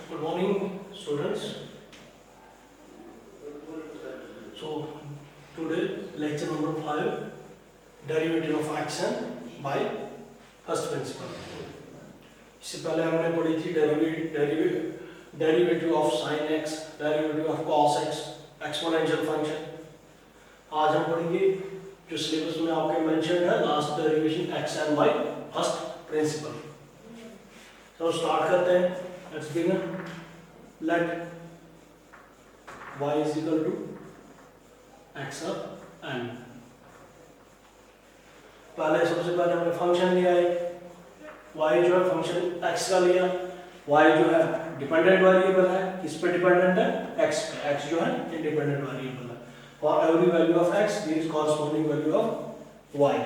Good morning, students. So today lecture number 5, derivative of action by first principle. इससे पहले हमने पढ़ी थी derivative of sin x, derivative of cos x, exponential function. आज हम पढ़ेंगे जो सिलेबस में आपके मेंशन है last derivation x and y first principle. तो स्टार्ट करते हैं. Let's begin. Let y is equal to x up n. सबसे पहले हमने फंक्शन लिया है. y जो है फंक्शन x का लिया. y जो है डिपेंडेंट वेरिएबल है. किस पे डिपेंडेंट है? x पे. x जो है इंडिपेंडेंट वेरिएबल है. For every value of x, there is corresponding value of y.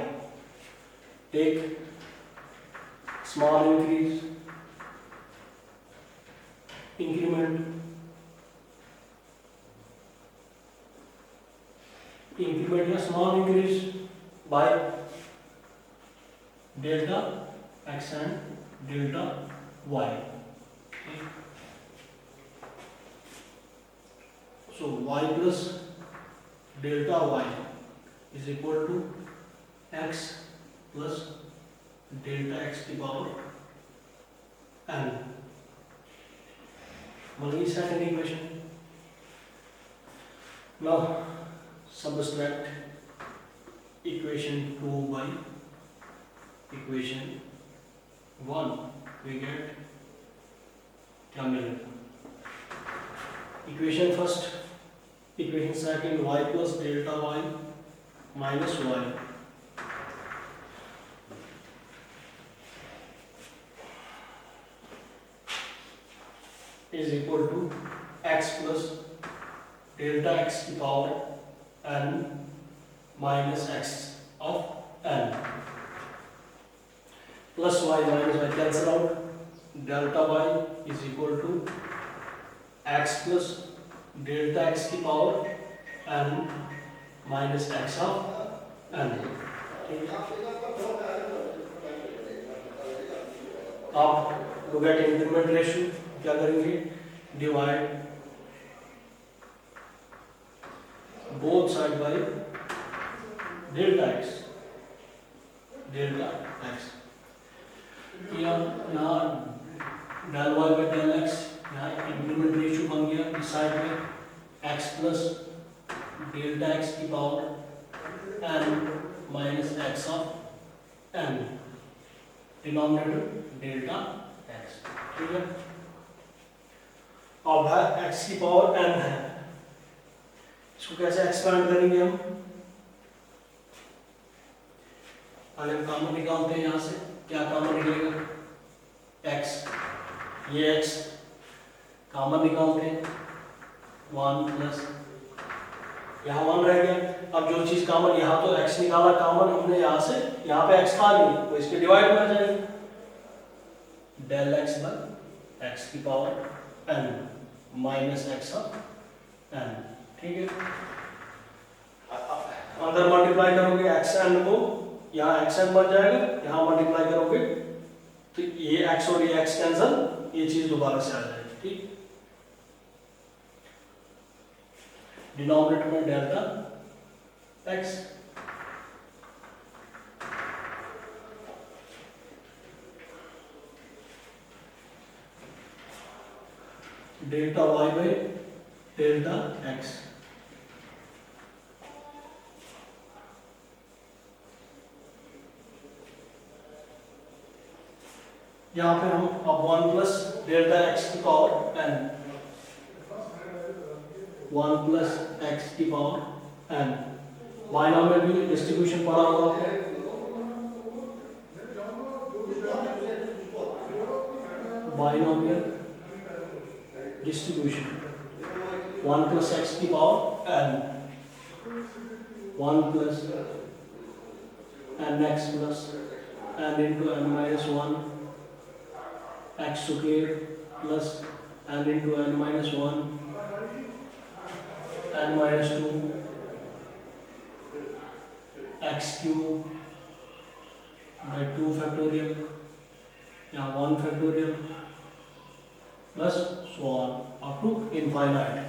Take small increase, increment या small increase by delta x and delta y. So y plus delta y is equal to x plus delta x की power n. Second equation. Now subtract equation 2 by equation 1. We get क्या मिलेगा? Equation first, equation second, y plus delta y minus y is equal to x plus delta x की power n minus x of n plus y minus y cancel out. Delta y is equal to x plus delta x की power n minus x of n. आप look at increment ratio. क्या करेंगे? Divide both side by delta x. यहाँ del Y by del x. यहाँ increment ratio बन गया. इस side में एक्स प्लस डेल्टा एक्स की power N minus X of N. Denominator delta X. ठीक है. अब है x की पावर n है. इसको कैसे एक्सपेंड करेंगे हम? अगर कॉमन निकालते हैं यहाँ से, क्या कॉमन निकलेगा? x. ये x कॉमन निकालते हैं. 1 प्लस यहाँ 1 रह गया. अब जो चीज कॉमन, यहाँ तो x निकाला कॉमन हमने यहाँ से, यहाँ पे x था नहीं तो इसके डिवाइड में जाएगा. डेल x बाय x की power n minus X of n. ठीक है. अंदर मल्टीप्लाई करोगे एक्स एन को, यहाँ एक्स एन बन जाएगा. यहाँ मल्टीप्लाई करोगे तो ये एक्स और ये एक्स कैंसल, ये चीज दोबारा से आ जाएगी. ठीक. डिनोमिनेटर में delta x. Delta y by delta x. यहाँ पे हम अब 1 प्लस डेल्टा x की पावर n. 1 प्लस x की पावर n. बाइनोमियल भी डिस्ट्रीब्यूशन पढ़ा होगा आपको. बाइनोमियल डिस्ट्रीब्यूशन 1 प्लस x की power n. 1 plus n x plus n into n minus 1 x square plus n into n minus 1 n minus 2 x cube by 2 factorial. यहाँ 1 factorial plus so on up to infinite.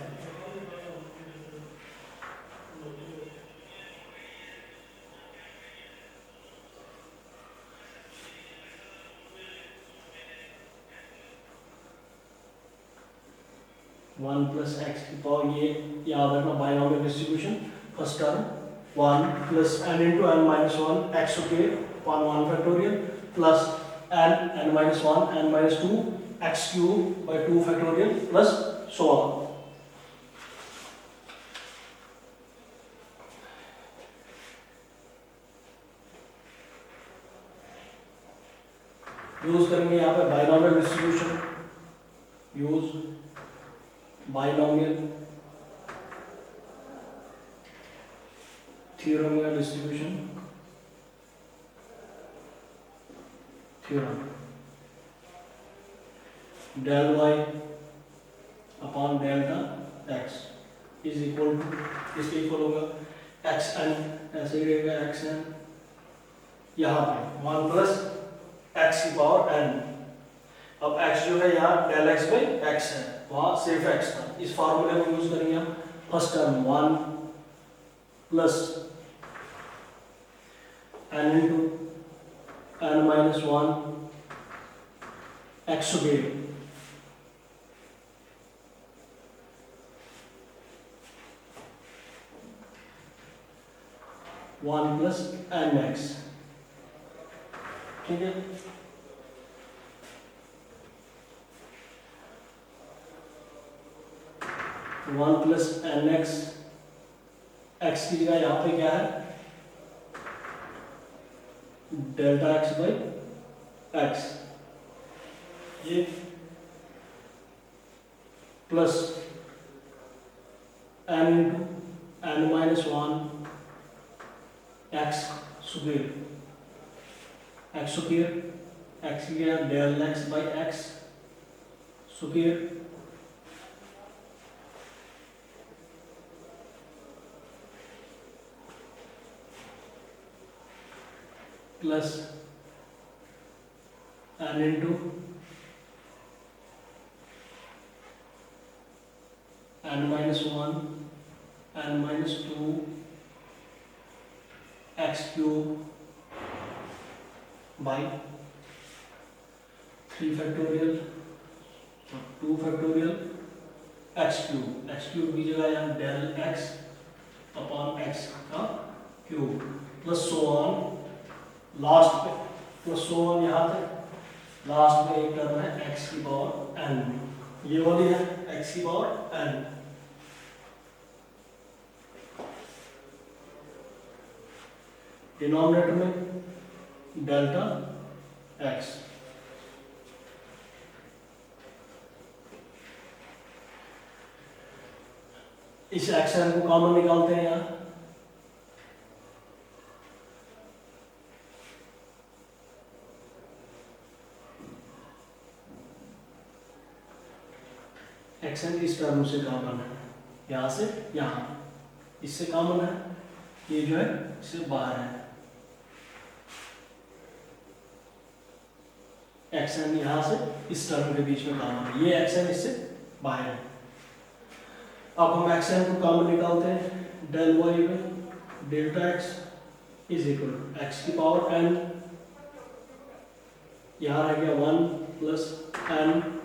One plus x की power, ये याद रखना binomial distribution, first term one plus n into n minus one x square upon one factorial plus n minus one n minus two x cube by two factorial plus so on. Use करेंगे यहाँ पे binomial distribution, use binomial theorem distribution theorem. Del y upon delta x is equal to, इसके equal होगा x N, ऐसे ही रहेगा x N, यहाँ पे वन प्लस एक्स की पावर एन. अब x जो है यहाँ डेल एक्स बाई एक्स है, वहाँ सिर्फ x था. इस फार्मूले को यूज करेंगे हम. First term one plus n into n minus one x square one plus n x. ठीक है. One plus n x, x की जगह यहाँ पे क्या है डेल्टा एक्स बाई एक्स, ये plus n into n minus one x square, x square x की जगह del x by x square plus n into n minus one n minus two x cube by three factorial two factorial x cube. X cube की जगह यहाँ del x upon x का cube plus so on. Last पे plus so on यहाँ तक. Last में एक term है x की पावर n, ये वाली है x की पावर n. डिनोमिनेटर में डेल्टा x. इस x n को कॉमन निकालते हैं यहाँ. एक्स एन इस टर्म से कॉमन है, यहाँ से यहाँ, इससे कॉमन है, ये जो है इससे बाहर है. एक्स एन यहाँ से इस टर्म के बीच में कॉमन है, ये एक्स एन इससे बाहर है. अब हम एक्स एन को कॉमन निकालते हैं. डेल वाई में delta x is equal to x की पावर एन, यहाँ रह गया one plus n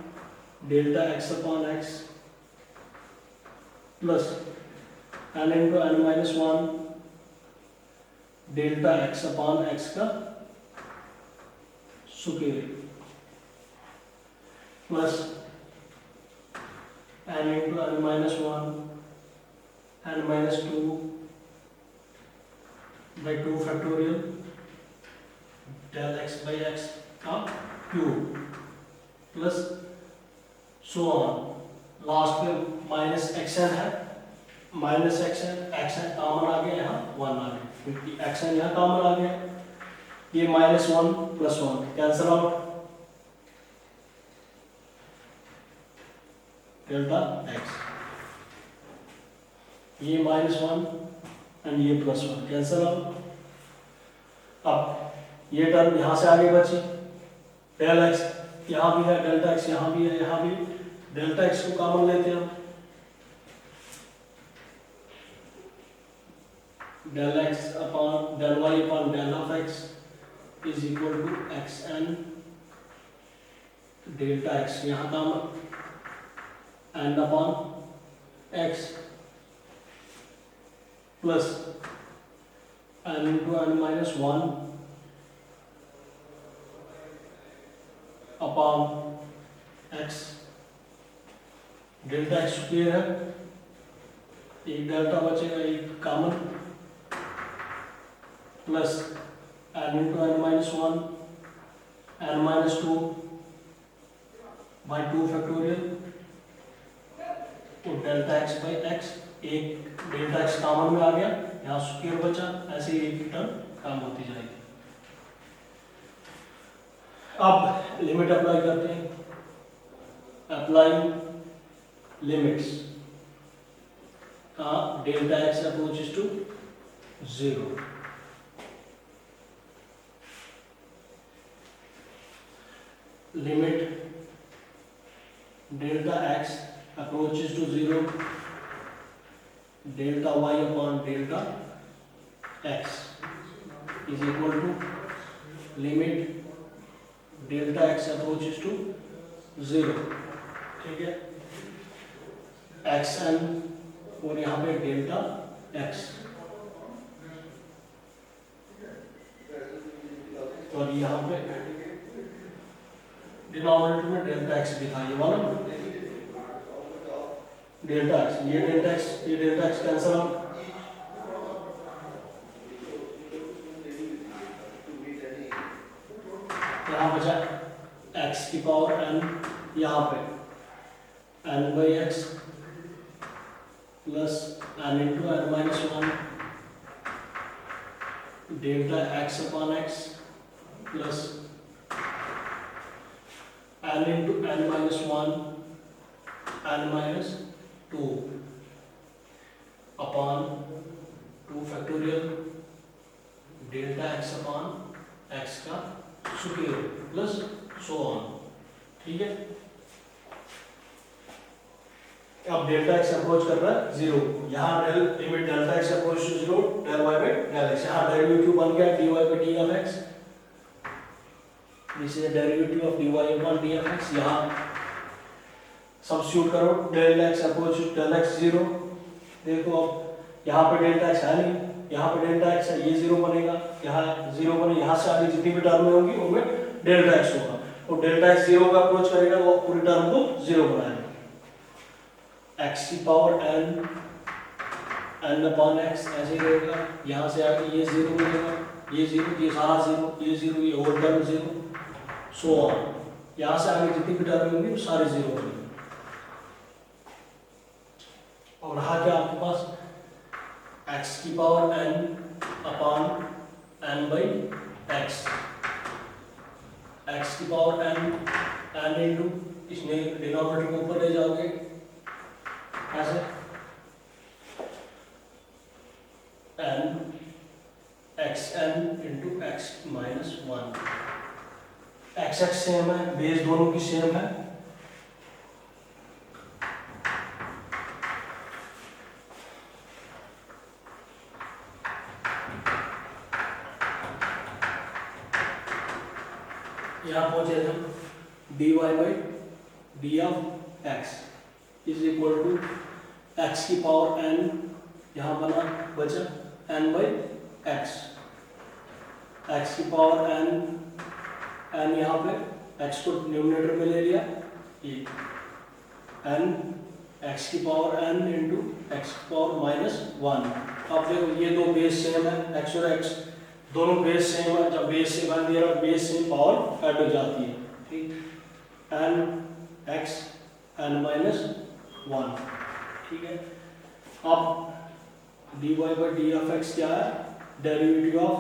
delta x upon x plus n into n minus one delta x upon x का square plus n into n minus one n minus two by two factorial del x by x का cube plus so on. Last में minus x n है, minus x n common आ गया, यहाँ one आ गया क्योंकि x N यहाँ common आ गया. ये minus one plus one cancel out, delta x. ये माइनस वन एंड ये प्लस वन कैंसल आउट. अब ये टर्म यहाँ से आगे बची, डेल एक्स यहाँ भी है, डेल्टा एक्स यहाँ भी है, यहाँ भी डेल्टा एक्स को कॉमन लेते हैं हम, del x upon del y upon del of x is equal to x n delta x, यहाँ common n upon x plus n into n minus one upon x, delta x clear है, एक delta बचेगा एक common plus n into n minus one n minus two by two factorial, तो delta x by x, एक delta x common में आ गया, यहाँ स्क्वायर बचा, ऐसे ही एक टर्म काम होती जाएगी। अब लिमिट अप्लाई करते हैं, अप्लाई लिमिट्स, कहाँ delta x approaches to zero, limit delta x approaches to zero, delta y upon delta x is equal to limit delta x approaches to zero, ठीक है, एक्स एन और यहाँ पे delta x, और यहाँ पे denominator में डेल्टा एक्स दिखाइए वाला डेल्टा एक्स, ये डेल्टा एक्स, ये डेल्टा एक्स कैंसिल आउट, यहाँ बचा एक्स की पावर एन, यहाँ पे n by x plus n into n minus one delta x upon x plus n into n minus one n minus two upon two factorial delta x upon x का square plus so on, ठीक है। अब delta x approach कर रहा है zero, यहाँ del limit delta x approach to zero del Y by del x, यहाँ derivative बन गया d y by d of x, this is derivative of d y upon d of x, यहाँ substitute करो del x approach del x zero, देखो अब यहाँ पे delta x है नहीं, यहाँ पे डेल्टा एक्स है, ये जीरो बनेगा, यहाँ जीरो बने, यहाँ से आगे जितनी भी टर्म होंगी उनमें डेल्टा एक्स होगा, और डेल्टा एक्स जीरो का अप्रोच करेगा वो पूरी टर्म को जीरो बनाएगा, एक्स की power n n upon x ऐसे ही रहेगा, यहाँ से आगे ये जीरो बनेगा, ये जीरो, ये सारा जीरो, ये जीरो, ये whole term zero, so on, यहाँ से आगे जितनी भी टर्म होंगी वो सारी जीरो बनेगी, और रहा क्या आपके पास x की power n upon n by x, x की पावर n इंटू, इसमें डिनोमिनेटर को ऊपर ले जाओगे ऐसे n x n into x minus one, x x same है, बेस दोनों की सेम है, यहाँ पहुंचे हम d y by d of x is equal to x की पावर एन, यहाँ बना बचा एन बाई एक्स, एक्स की पावर एन यहाँ पे एक्स को न्यूमरेटर में ले लिया, ये एन एक्स की पावर एन इंटू एक्स की पावर माइनस वन, अब देखो ये दो बेस सेम है, एक्स और एक्स दोनों बेस सेम है, जब बेस से बन दिया बेस सेम पावर ऐड हो जाती है, ठीक, n x n minus one, ठीक है। अब d y by d of x क्या है, डेरिवेटिव ऑफ,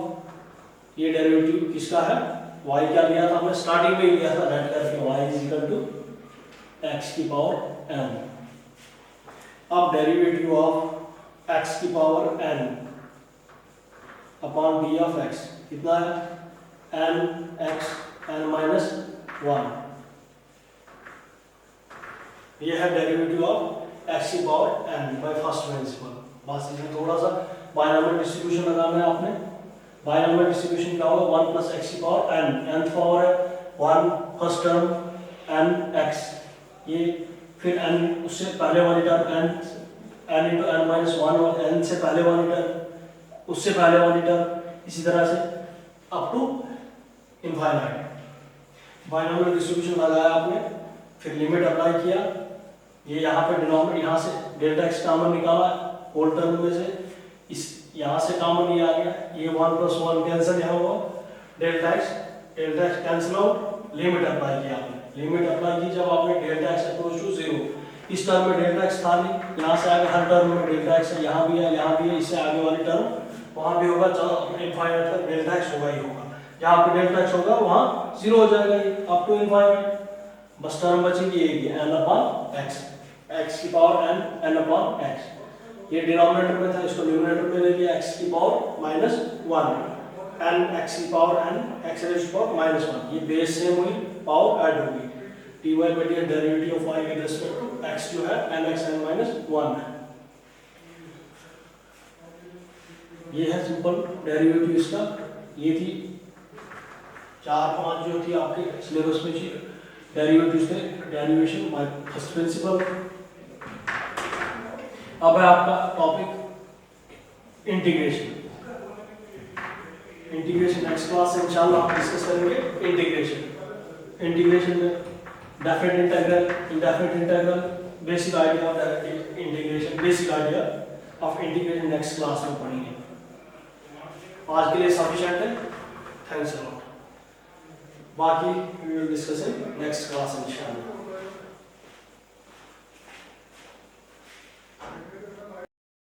ये डेरिवेटिव किसका है, y क्या लिया था हमने स्टार्टिंग में ही लिया था, नेट करके y is equal to x की पावर n, अब डेरिवेटिव ऑफ x की power n upon d of x कितना है n x n minus one, ये है डेरिवेटिव ऑफ एक्स की power n by first principle. बस इसमें थोड़ा सा बायनॉमियल डिस्ट्रीब्यूशन लगाना है आपने। बायनॉमियल डिस्ट्रीब्यूशन क्या होगा, 1 प्लस एक्स की पावर एन, nth पावर है 1 फर्स्ट टर्म एन एक्स, ये फिर एन उससे पहले वाली term n into n minus 1 और एन से पहले वाली टर्म उससे पहले वाली टर्म, इसी तरह से up to infinite. Binomial distribution लगाया आपने, फिर लिमिट अप्लाई किया, ये यहाँ पे डिनोमिनेटर यहाँ से डेल्टा एक्स कॉमन निकाला होल टर्म में से, इस यहाँ से कॉमन ये आ गया, ये 1 प्लस 1 कैंसिल यहाँ हुआ, delta x cancel out, limit apply किया आपने। लिमिट अप्लाई की जब आपने डेल्टा एक्स अप्रोच टू 0, इस टर्म में डेल्टा एक्स था नहीं, यहाँ से आगे हर टर्म में डेल्टा एक्स है, यहाँ भी है, यहाँ भी है, इससे आगे वाली टर्म वहाँ भी होगा, चलो इनफाइनाइट तक डेल्टा एक्स होगा ही होगा, जहाँ पे डेल्टा एक्स होगा वहाँ 0 हो जाएगा ये अप टू इनफाइनाइट। बस टर्म बचेगी एक ही एन अपॉन एक्स, एक्स की power n, n upon x. ये डिनोमिनेटर में था, इसको न्यूमरेटर में ले लिया, एक्स की पावर माइनस 1, एन एक्स की पावर एन, एक्स रेज़ की पावर माइनस 1, ये बेस सेम हुई, पावर ऐड होगी, d y by d derivative of y with respect to x जो है एन एक्स एन माइनस 1 है। ये है सिंपल डेरिवेटिव इसका। ये थी 4-5 जो थी आपके सिलेबस में थी डेरिवेटिव थे, डेरिवेशन बाय फर्स्ट प्रिंसिपल। अब है आपका topic integration. Integration next class से इंशाल्लाह हम डिस्कस करेंगे इंटीग्रेशन। इंटीग्रेशन में definite integral, indefinite integral, basic idea of integration, basic idea of integration next class में पढ़ेंगे। आज के लिए सफिशिएंट है, थैंक्स अ लॉट। बाकी we will discuss in next class इंशाल्लाह।